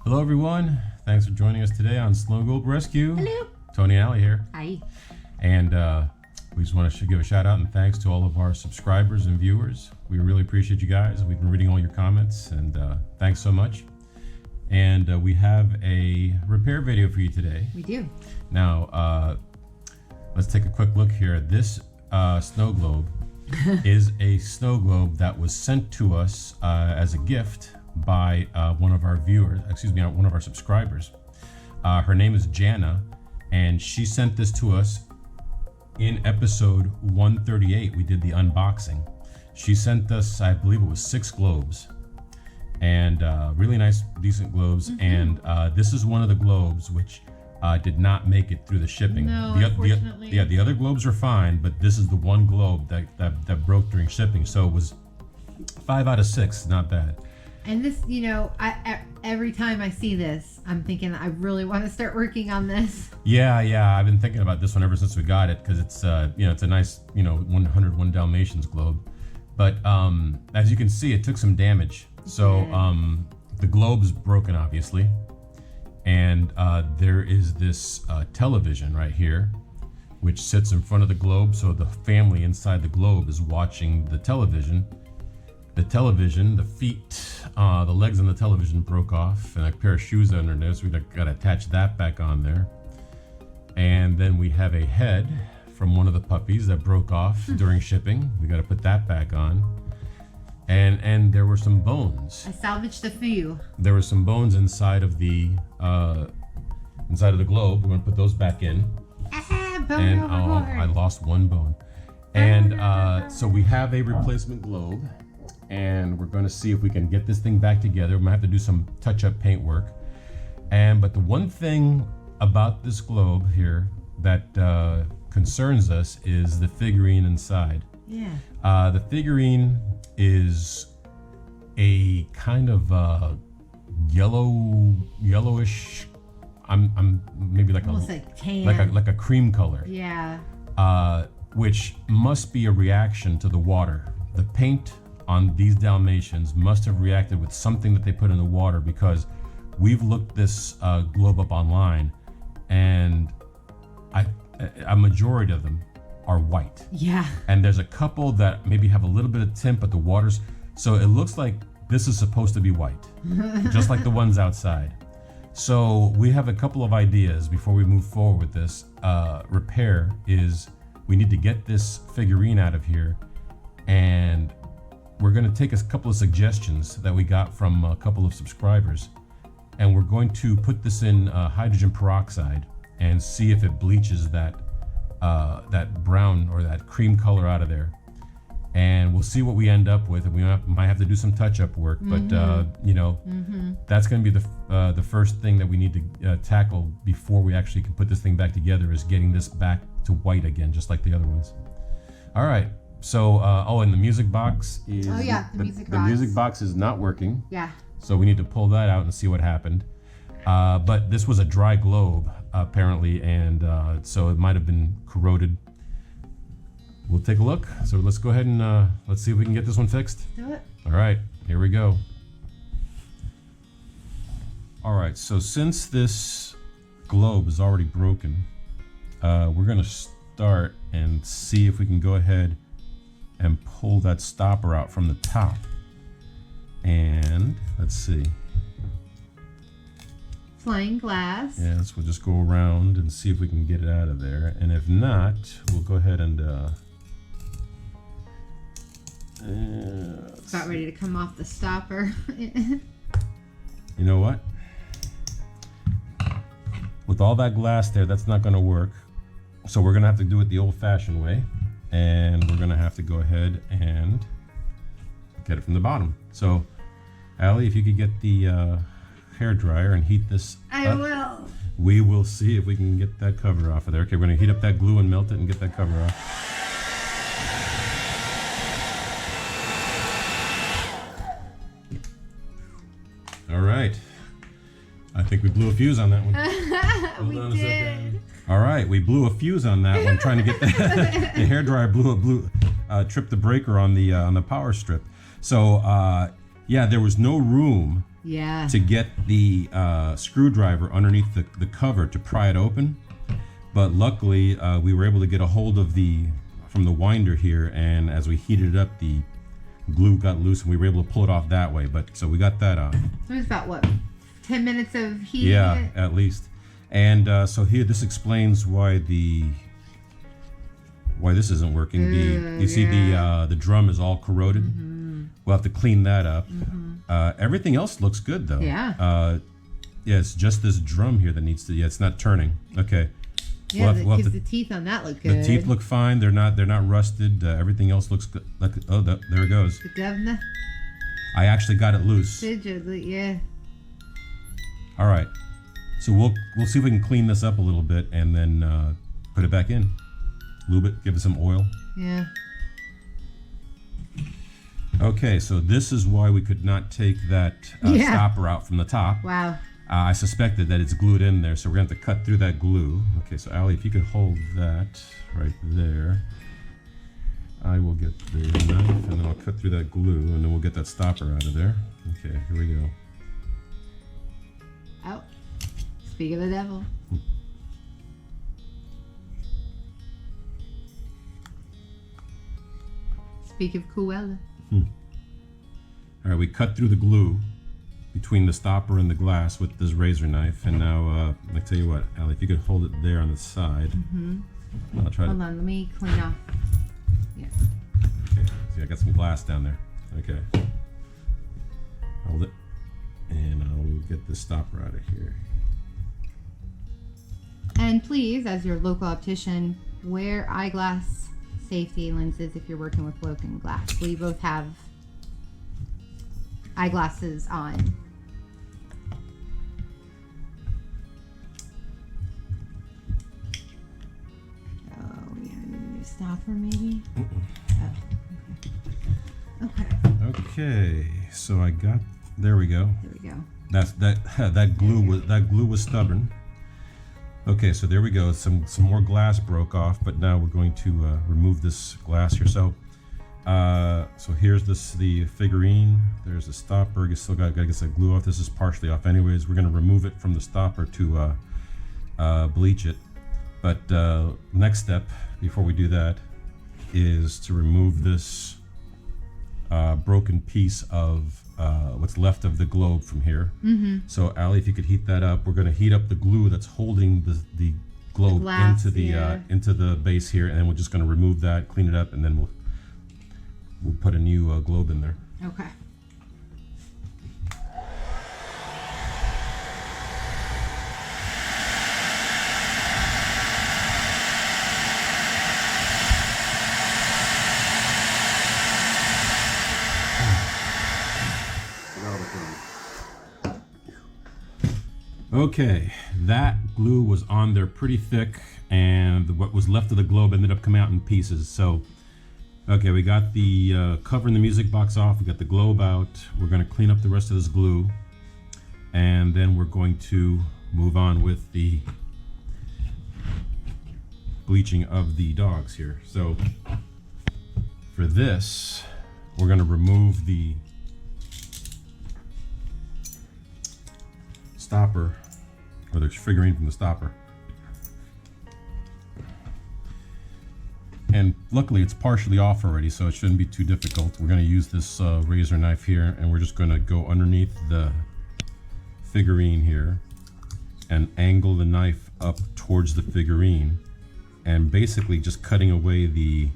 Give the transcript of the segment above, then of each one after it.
Hello everyone, thanks for joining us today on Snow Globe Rescue. Hello. Tony Alley here. Hi. And we just want to give a shout out and thanks to all of our subscribers and viewers. We really appreciate you guys. We've been reading all your comments and thanks so much. And we have a repair video for you today. We do. Now, let's take a quick look here. This snow globe is a snow globe that was sent to us as a gift by one of our subscribers. Her name is Jana, and she sent this to us in episode 138. We did the unboxing. She sent us, I believe it was 6 globes, and really nice, decent globes. And this is one of the globes which did not make it through the shipping. No, unfortunately. The other globes are fine, but this is the one globe that broke during shipping. So it was 5 out of 6, not bad. And this, every time I see this, I'm thinking I really want to start working on this. Yeah, I've been thinking about this one ever since we got it because it's, it's a nice, 101 Dalmatians globe. But as you can see, it took some damage. So the globe's broken, obviously. And there is this television right here, which sits in front of the globe. So the family inside the globe is watching the television. The television, the feet, the legs on the television broke off, and a pair of shoes under there, so we got to attach that back on there. And then we have a head from one of the puppies that broke off during shipping. We got to put that back on. And there were some bones. I salvaged a few. There were some bones inside of the globe. We're gonna put those back in. Bone overboard. I lost one bone. And so we have a replacement globe. And we're going to see if we can get this thing back together. We might have to do some touch-up paint work. But the one thing about this globe here that concerns us is the figurine inside. Yeah. The figurine is a kind of yellowish. I'm maybe like almost like tan. like a cream color. Yeah. Which must be a reaction to the water. The paint on these Dalmatians must have reacted with something that they put in the water, because we've looked this globe up online, and a majority of them are white. Yeah. And there's a couple that maybe have a little bit of tint, but the water's, so it looks like this is supposed to be white, just like the ones outside. So we have a couple of ideas before we move forward with this repair. Is we need to get this figurine out of here, and we're going to take a couple of suggestions that we got from a couple of subscribers, and we're going to put this in hydrogen peroxide and see if it bleaches that brown or that cream color out of there. And we'll see what we end up with. We might have to do some touch-up work, but that's going to be the first thing that we need to tackle before we actually can put this thing back together, is getting this back to white again, just like the other ones. All right. So, and the music box is... Oh yeah, the music box is not working. Yeah. So we need to pull that out and see what happened. But this was a dry globe, apparently, and so it might have been corroded. We'll take a look. So let's go ahead and let's see if we can get this one fixed. Do it. All right, here we go. All right, so since this globe is already broken, we're gonna start and see if we can go ahead and pull that stopper out from the top. And let's see. Flying glass. Yes, we'll just go around and see if we can get it out of there. And if not, we'll go ahead and It's about ready to come off the stopper. you know what? With all that glass there, that's not going to work. So we're going to have to do it the old-fashioned way. And we're going to have to go ahead and get it from the bottom. So, Allie, if you could get the hair dryer and heat this I up, will. we will see if we can get that cover off of there. Okay, we're going to heat up that glue and melt it and get that cover off. All right. I think we blew a fuse on that one. We did. All right, we blew a fuse on that one, trying to get the hairdryer tripped the breaker on the power strip. So yeah, there was no room Yeah. to get the screwdriver underneath the cover to pry it open. But luckily, we were able to get a hold of from the winder here, and as we heated it up, the glue got loose and we were able to pull it off that way. But so we got that off. It was about what, 10 minutes of heating Yeah, it? at least. And so here, this explains why this isn't working. You see the drum is all corroded. We'll have to clean that up. Everything else looks good though. Yeah. Yeah, it's just this drum here that needs to. Yeah, it's not turning. Okay. Yeah, because the teeth on that look good. The teeth look fine. They're not rusted. Everything else looks good. There it goes. The governor. I actually got it loose. Did you? Yeah. All right. So we'll see if we can clean this up a little bit and then put it back in. Lube it. Give it some oil. Yeah. Okay, so this is why we could not take that stopper out from the top. Wow. I suspected that it's glued in there, so we're going to have to cut through that glue. Okay, so Allie, if you could hold that right there. I will get the knife, and then I'll cut through that glue, and then we'll get that stopper out of there. Okay, here we go. Oh, speak of the devil. Speak of Cruella. All right, we cut through the glue between the stopper and the glass with this razor knife, and now I tell you what, Allie, if you could hold it there on the side. I'll try Hold on, let me clean off. Yeah. Okay, see, I got some glass down there. Okay, hold it, and I'll get the stopper out of here. And please, as your local optician, wear eyeglass safety lenses if you're working with broken glass. We both have eyeglasses on. Oh, yeah, I need a new stopper maybe? Oh, okay. Okay, so I got, there we go. There we go. That glue was stubborn. Okay, so there we go. Some more glass broke off, but now we're going to remove this glass here. So here's the figurine. There's the stopper. You still got to get some glue off. This is partially off, anyways. We're going to remove it from the stopper to bleach it. But next step before we do that is to remove this broken piece of what's left of the globe from here. So Allie, if you could heat that up, we're going to heat up the glue that's holding the globe glass, into the base here, and then we're just going to remove that, clean it up, and then we'll put a new globe in there. Okay. Okay, that glue was on there pretty thick, and what was left of the globe ended up coming out in pieces. So, okay, we got the cover in the music box off, we got the globe out. We're going to clean up the rest of this glue, and then we're going to move on with the bleaching of the dogs here. So, for this, we're going to remove the stopper, or the figurine from the stopper. And luckily it's partially off already, so it shouldn't be too difficult. We're going to use this razor knife here, and we're just going to go underneath the figurine here and angle the knife up towards the figurine, and basically just cutting away the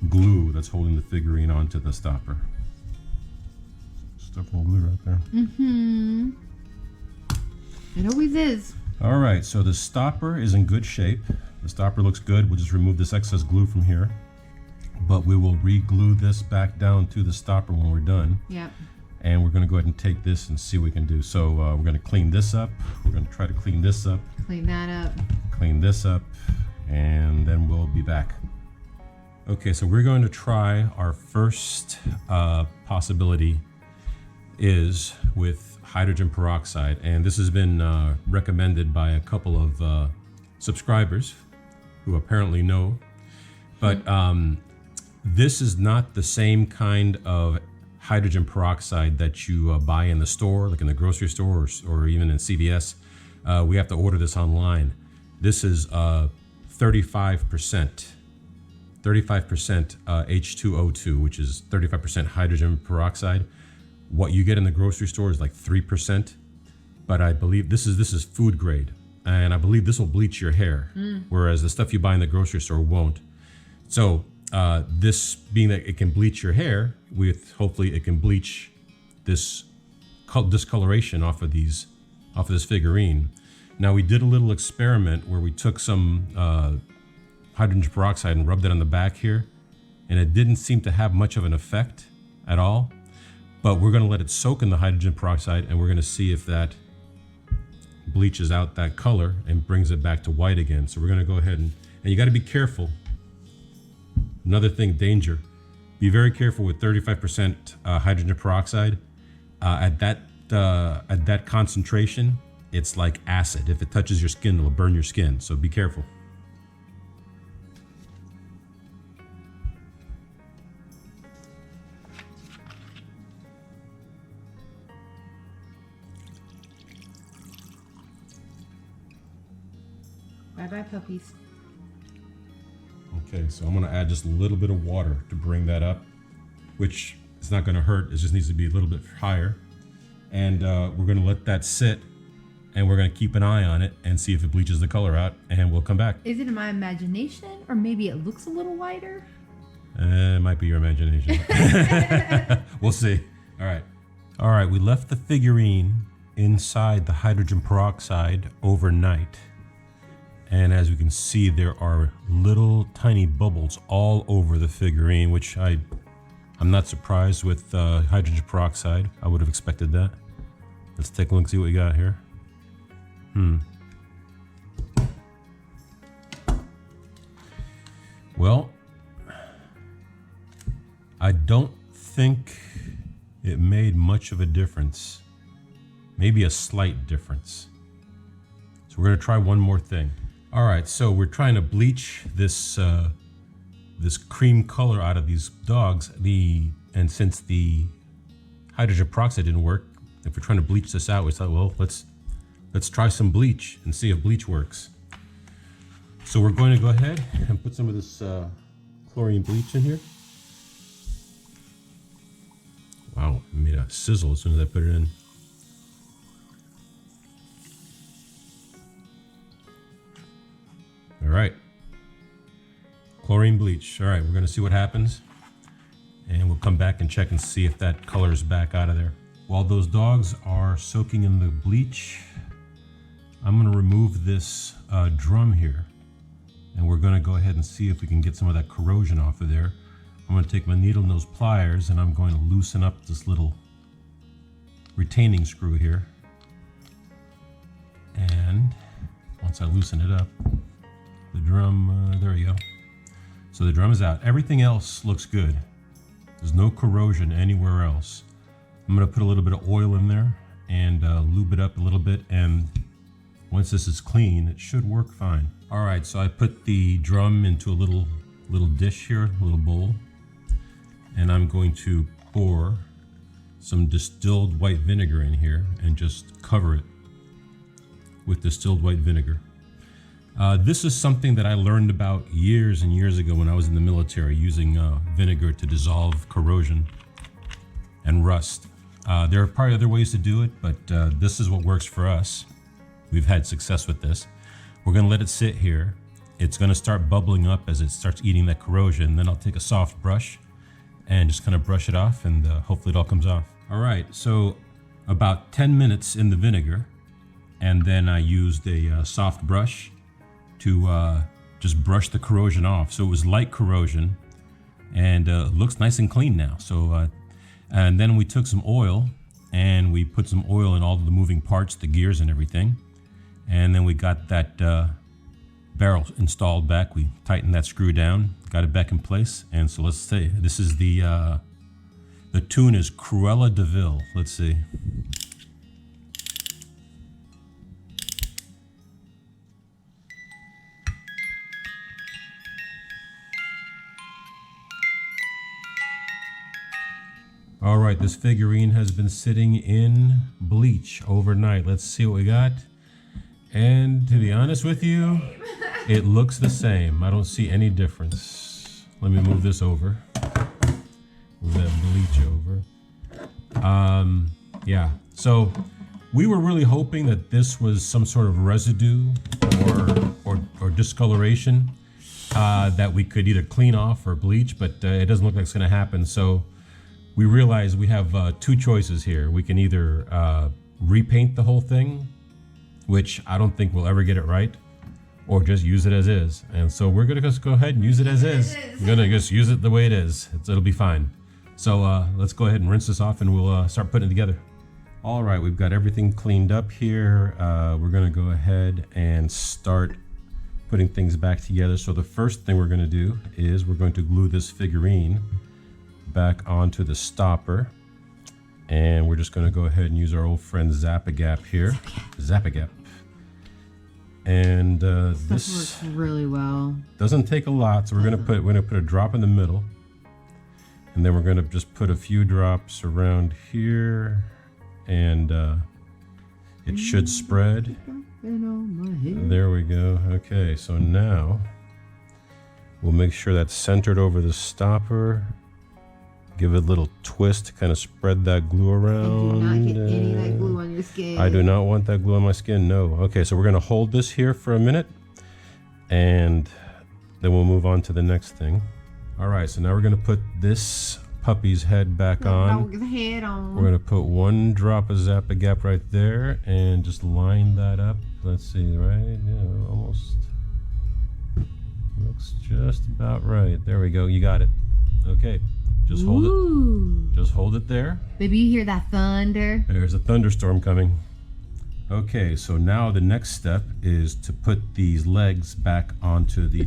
glue that's holding the figurine onto the stopper. Stuff more glue right there. It always is. All right, so the stopper is in good shape. The stopper looks good. We'll just remove this excess glue from here, but we will re-glue this back down to the stopper when we're done. Yep. And we're going to go ahead and take this and see what we can do. So we're going to clean this up. We're going to try to clean this up. Clean that up. Clean this up, and then we'll be back. Okay, so we're going to try our first possibility is with hydrogen peroxide, and this has been recommended by a couple of subscribers who apparently know, but this is not the same kind of hydrogen peroxide that you buy in the store, like in the grocery store or even in CVS. We have to order this online. This is 35% H2O2, which is 35% hydrogen peroxide. What you get in the grocery store is like 3%, but I believe this is food grade, and I believe this will bleach your hair, whereas the stuff you buy in the grocery store won't. So this being that it can bleach your hair, hopefully it can bleach this discoloration off of this figurine. Now we did a little experiment where we took some hydrogen peroxide and rubbed it on the back here, and it didn't seem to have much of an effect at all. But we're going to let it soak in the hydrogen peroxide, and we're going to see if that bleaches out that color and brings it back to white again. So we're going to go ahead and you got to be careful. Another thing, danger. Be very careful with 35% hydrogen peroxide. At that concentration, it's like acid. If it touches your skin, it'll burn your skin. So be careful. Bye-bye, puppies. Okay, so I'm gonna add just a little bit of water to bring that up, which is not gonna hurt. It just needs to be a little bit higher. And we're gonna let that sit, and we're gonna keep an eye on it and see if it bleaches the color out, and we'll come back. Is it in my imagination, or maybe it looks a little whiter? It might be your imagination. We'll see. All right, we left the figurine inside the hydrogen peroxide overnight. And as we can see, there are little tiny bubbles all over the figurine, which I'm not surprised with hydrogen peroxide. I would have expected that. Let's take a look and see what we got here. Well, I don't think it made much of a difference. Maybe a slight difference. So we're gonna try one more thing. All right, so we're trying to bleach this this cream color out of these dogs. And since the hydrogen peroxide didn't work, if we're trying to bleach this out, we thought, well, let's try some bleach and see if bleach works. So we're going to go ahead and put some of this chlorine bleach in here. Wow, it made a sizzle as soon as I put it in. All right, chlorine bleach. All right, we're gonna see what happens, and we'll come back and check and see if that color is back out of there. While those dogs are soaking in the bleach, I'm gonna remove this drum here, and we're gonna go ahead and see if we can get some of that corrosion off of there. I'm gonna take my needle nose pliers, and I'm going to loosen up this little retaining screw here. And once I loosen it up, the drum, there we go. So the drum is out. Everything else looks good. There's no corrosion anywhere else. I'm gonna put a little bit of oil in there and lube it up a little bit, and once this is clean, it should work fine. All right, so I put the drum into a little dish here, a little bowl, and I'm going to pour some distilled white vinegar in here and just cover it with distilled white vinegar. This is something that I learned about years and years ago when I was in the military, using vinegar to dissolve corrosion and rust. There are probably other ways to do it, but this is what works for us. We've had success with this. We're gonna let it sit here. It's gonna start bubbling up as it starts eating that corrosion. Then I'll take a soft brush and just kind of brush it off, and hopefully it all comes off. All right, so about 10 minutes in the vinegar, and then I used a soft brush to just brush the corrosion off. So it was light corrosion, and looks nice and clean now. So, and then we took some oil, and we put some oil in all the moving parts, the gears and everything. And then we got that barrel installed back. We tightened that screw down, got it back in place. And so let's say, this is the tune is Cruella De Ville. Let's see. All right, this figurine has been sitting in bleach overnight. Let's see what we got. And to be honest with you, it looks the same. I don't see any difference. Let me move this over. Move that bleach over. Yeah, so we were really hoping that this was some sort of residue or discoloration that we could either clean off or bleach, but it doesn't look like it's gonna happen. So we realized we have two choices here. We can either repaint the whole thing, which I don't think we'll ever get it right, or just use it as is. And so we're gonna just go ahead and use it as is. We're gonna just use it the way it is. It'll be fine. So let's go ahead and rinse this off and we'll start putting it together. All right, we've got everything cleaned up here. We're gonna go ahead and start putting things back together. So the first thing we're gonna do is we're going to glue this figurine back onto the stopper. And we're just gonna go ahead and use our old friend Zap-A-Gap here. Zap-A-Gap. And this works really well. Doesn't take a lot, so we're gonna put a drop in the middle, and then we're gonna just put a few drops around here, and it should spread. There we go. Okay, so now we'll make sure that's centered over the stopper. Give it a little twist to kind of spread that glue around. And do not get any of that glue on your skin. I do not want that glue on my skin, no. Okay, so we're gonna hold this here for a minute, and then we'll move on to the next thing. All right, so now we're gonna put this puppy's head back on. The head on. We're gonna put one drop of Zap-A-Gap right there and just line that up. Let's see, right? Yeah, almost. Looks just about right. There we go, you got it. Okay. Just hold it. Just hold it there. Baby, you hear that thunder? There's a thunderstorm coming. Okay, so now the next step is to put these legs back onto the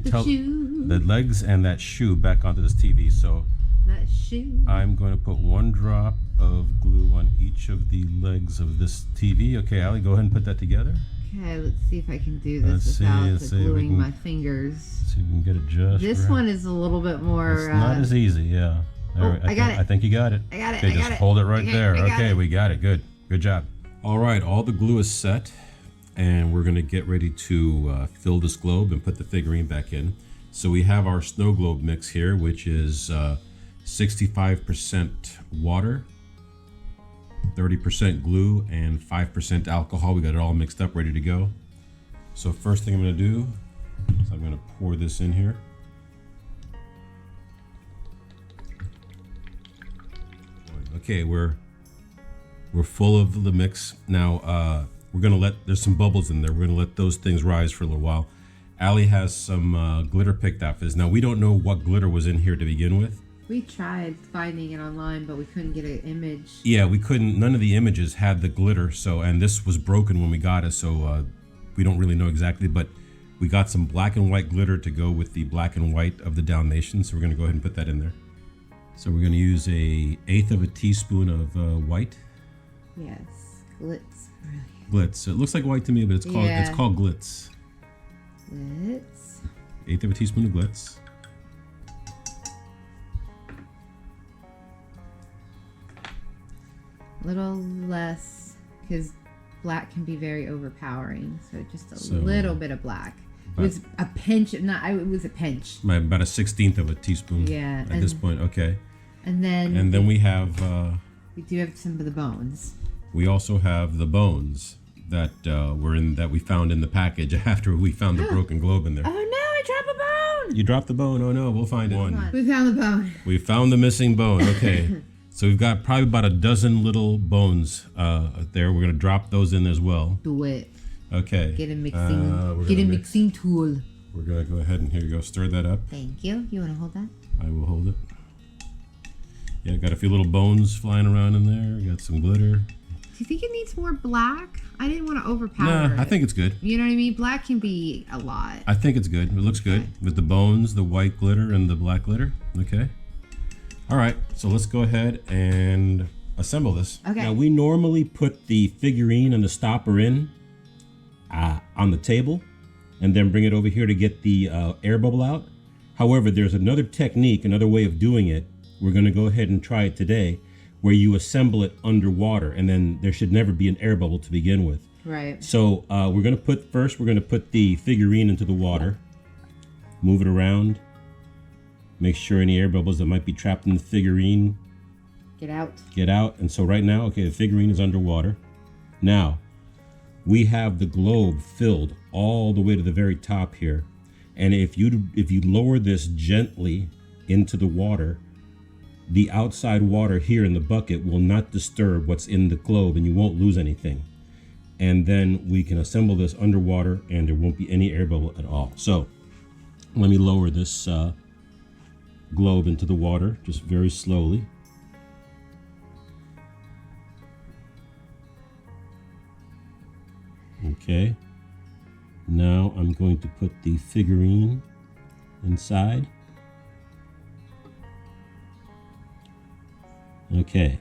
legs and that shoe back onto this TV. So that shoe. I'm going to put one drop of glue on each of the legs of this TV. Okay, Allie, go ahead and put that together. Okay, let's see if I can do this without gluing my fingers. See if we can get it just This one is a little bit more. It's not as easy, yeah. I got it. I think you got it. I got it. Okay, I got just it. hold it right there. Okay, it. we got it. Good. Good job. All right, all the glue is set, and we're gonna get ready to fill this globe and put the figurine back in. So we have our snow globe mix here, which is 65% water, 30% glue, and 5% alcohol. We got it all mixed up, ready to go. So first thing I'm gonna do is I'm gonna pour this in here. Okay, we're full of the mix. Now we're gonna there's some bubbles in there. We're gonna let those things rise for a little while. Allie has some glitter picked out for this. Now we don't know what glitter was in here to begin with. We tried finding it online, but we couldn't get an image. Yeah, we couldn't. None of the images had the glitter. So, and this was broken when we got it, so we don't really know exactly. But we got some black and white glitter to go with the black and white of the Dalmatians. So we're gonna go ahead and put that in there. So we're going to use 1/8 of a teaspoon of white. Yes, glitz. Brilliant. Glitz. It looks like white to me, but it's called glitz. Glitz. 1/8 of a teaspoon of glitz. Little less, because black can be very overpowering. So just a little bit of black. It was a pinch. It was a pinch. About 1/16 of a teaspoon. Yeah. At this point, okay. And then we have. We do have some of the bones. We also have the bones that we found in the package after we found the broken globe in there. Oh no! I dropped a bone. You dropped the bone. Oh no! We'll find it. We found the bone. We found the missing bone. Okay. So we've got probably about a dozen little bones there. We're gonna drop those in as well. Do it. Okay. Get a mixing tool. We're gonna go ahead and here you go. Stir that up. Thank you. You wanna hold that? I will hold it. Yeah, got a few little bones flying around in there. Got some glitter. Do you think it needs more black? I didn't want to overpower it. I think it's good. You know what I mean? Black can be a lot. I think it's good. It looks good with the bones, the white glitter, and the black glitter. Okay. All right. So let's go ahead and assemble this. Okay. Now we normally put the figurine and the stopper in on the table, and then bring it over here to get the air bubble out. However, there's another technique, another way of doing it. We're going to go ahead and try it today, where you assemble it underwater, and then there should never be an air bubble to begin with. Right. So we're gonna put the figurine into the water, move it around, make sure any air bubbles that might be trapped in the figurine get out. And so right now, okay, the figurine is underwater. Now we have the globe filled all the way to the very top here, and if you lower this gently into the water, the outside water here in the bucket will not disturb what's in the globe, and you won't lose anything. And then we can assemble this underwater, and there won't be any air bubble at all. So let me lower this globe into the water just very slowly. Okay, now I'm going to put the figurine inside. Okay,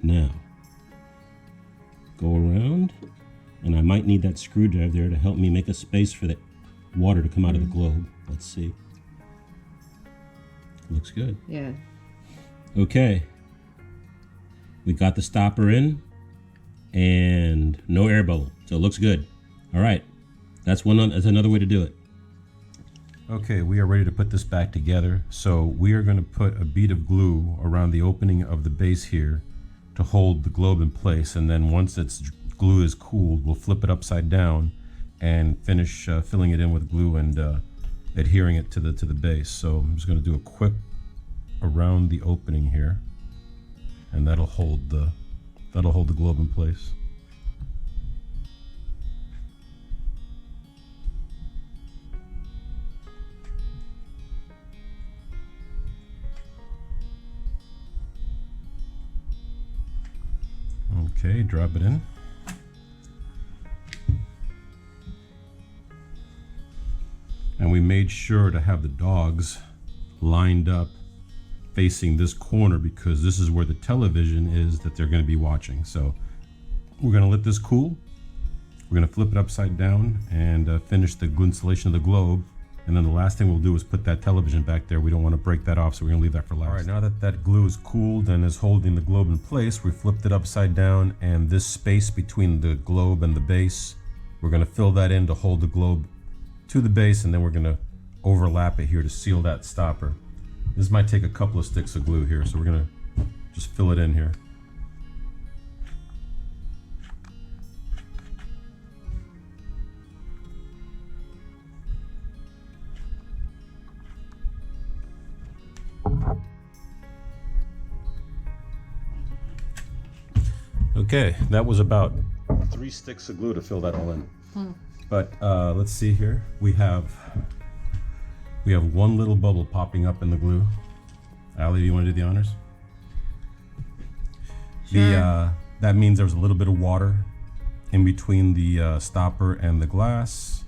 now go around, and I might need that screwdriver there to help me make a space for the water to come out of the globe. Let's see. Looks good. Yeah. Okay, we got the stopper in, and no air bubble, so it looks good. All right, that's another way to do it. Okay, we are ready to put this back together. So we are going to put a bead of glue around the opening of the base here to hold the globe in place, and then once its glue is cooled, we'll flip it upside down and finish filling it in with glue and adhering it to the base. So I'm just going to do a quick around the opening here, and that'll hold the globe in place. Okay, drop it in. And we made sure to have the dogs lined up facing this corner because this is where the television is that they're going to be watching. So we're going to let this cool. We're going to flip it upside down and finish the glue installation of the globe. And then the last thing we'll do is put that television back there. We don't want to break that off, so we're going to leave that for last. All right, now that that glue is cooled and is holding the globe in place, we flipped it upside down, and this space between the globe and the base, we're going to fill that in to hold the globe to the base, and then we're going to overlap it here to seal that stopper. This might take a couple of sticks of glue here, so we're going to just fill it in here. Okay, that was about 3 sticks of glue to fill that all in. But let's see here. We have one little bubble popping up in the glue. Allie, do you want to do the honors? Sure. That means there was a little bit of water in between the stopper and the glass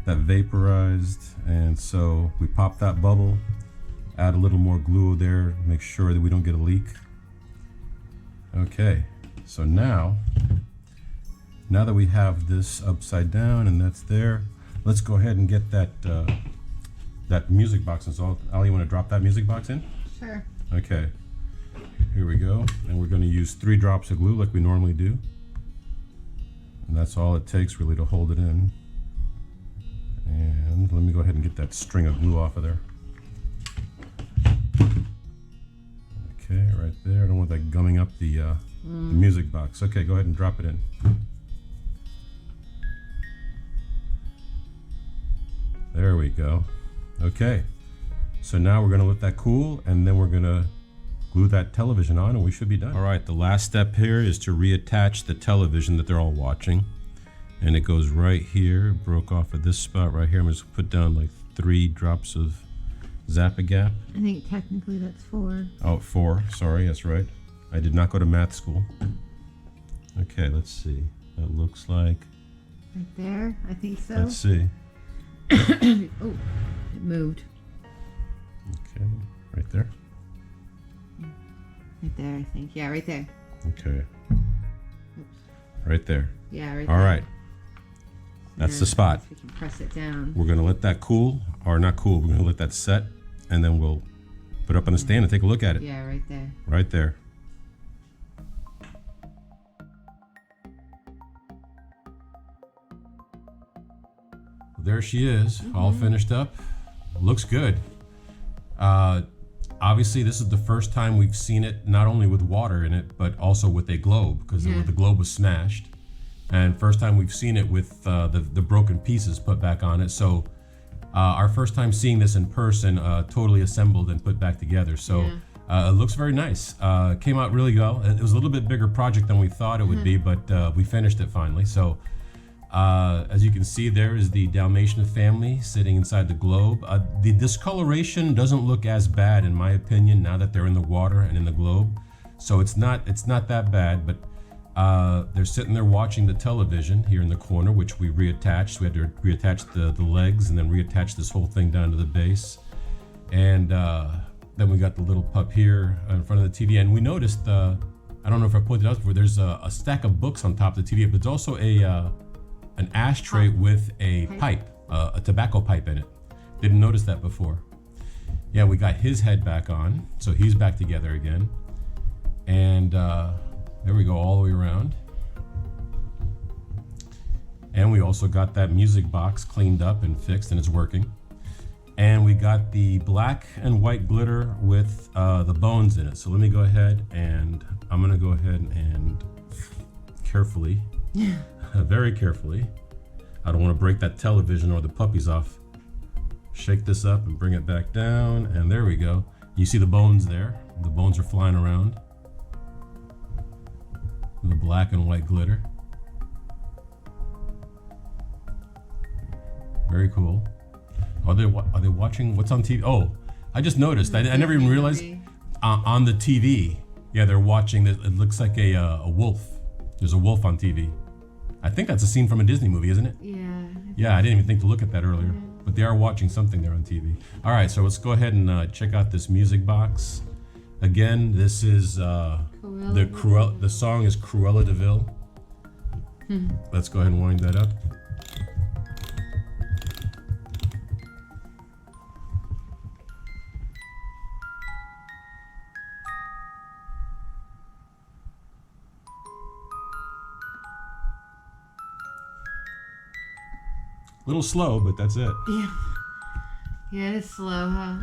that vaporized, and so we pop that bubble, add a little more glue there, make sure that we don't get a leak. Okay, so now that we have this upside down and that's there, let's go ahead and get that that music box installed. Ali, you want to drop that music box in? Sure. Okay, here we go, and we're going to use 3 drops of glue like we normally do, and that's all it takes really to hold it in. And let me go ahead and get that string of glue off of there. Okay, right there. I don't want that gumming up the music box. Okay, go ahead and drop it in. There we go. Okay, so now we're going to let that cool, and then we're going to glue that television on, and we should be done. All right, the last step here is to reattach the television that they're all watching, and it goes right here. Broke off at this spot right here. I'm just put down like 3 drops of Zap-A-Gap. I think technically that's 4. Oh, 4. Sorry, that's right. I did not go to math school. Okay, let's see. That looks like... Right there, I think so. Let's see. Oh, it moved. Okay, right there. Right there, I think. Yeah, right there. Okay. Oops. Right there. Yeah, right All there. right. That's the spot. We can press it down. We're going to let that cool, or not cool, we're going to let that set, and then we'll Put it up on the stand and take a look at it. Yeah, right there. Right there. There she is, all finished up. Looks good. Obviously, this is the first time we've seen it, not only with water in it, but also with a globe, because the globe was smashed. And first time we've seen it with the broken pieces put back on it. So our first time seeing this in person, totally assembled and put back together. So it looks very nice. Came out really well. It was a little bit bigger project than we thought it would be, but we finished it finally. So as you can see, there is the Dalmatian family sitting inside the globe. The discoloration doesn't look as bad, in my opinion, now that they're in the water and in the globe. So it's not that bad, but they're sitting there watching the television here in the corner, which we reattached. We had to reattach the legs and then reattach this whole thing down to the base. And then we got the little pup here in front of the TV. And we noticed, I don't know if I pointed out before, there's a stack of books on top of the TV, but there's also an ashtray with a pipe, a tobacco pipe in it. Didn't notice that before. Yeah, we got his head back on, so he's back together again. And there we go, all the way around. And we also got that music box cleaned up and fixed, and it's working. And we got the black and white glitter with the bones in it. So let me go ahead and I'm gonna go ahead and carefully, very carefully, I don't want to break that television or the puppies off. Shake this up and bring it back down, and there we go. You see the bones there. The bones are flying around. The black and white glitter. Very cool. Are they watching what's on TV? Oh, I just noticed. I never even realized on the TV. Yeah, they're watching. It looks like a wolf. There's a wolf on TV. I think that's a scene from a Disney movie, isn't it? Yeah. Yeah, I didn't even think to look at that earlier. But they are watching something there on TV. All right, so let's go ahead and check out this music box. Again, this is the song is Cruella De Ville. Let's go ahead and wind that up. A little slow, but that's it. Yeah, it's slow, huh?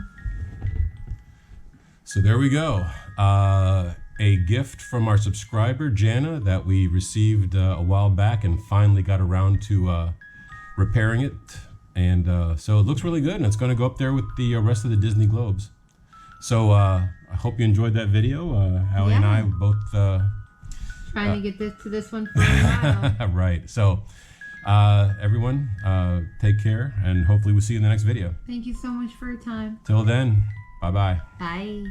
So there we go. A gift from our subscriber, Jana, that we received a while back and finally got around to repairing it. And so it looks really good, and it's going to go up there with the rest of the Disney Globes. So I hope you enjoyed that video. Allie and I both... trying to get to this one for a while. Right. So everyone, take care, and hopefully we'll see you in the next video. Thank you so much for your time. Till then, bye-bye. Bye.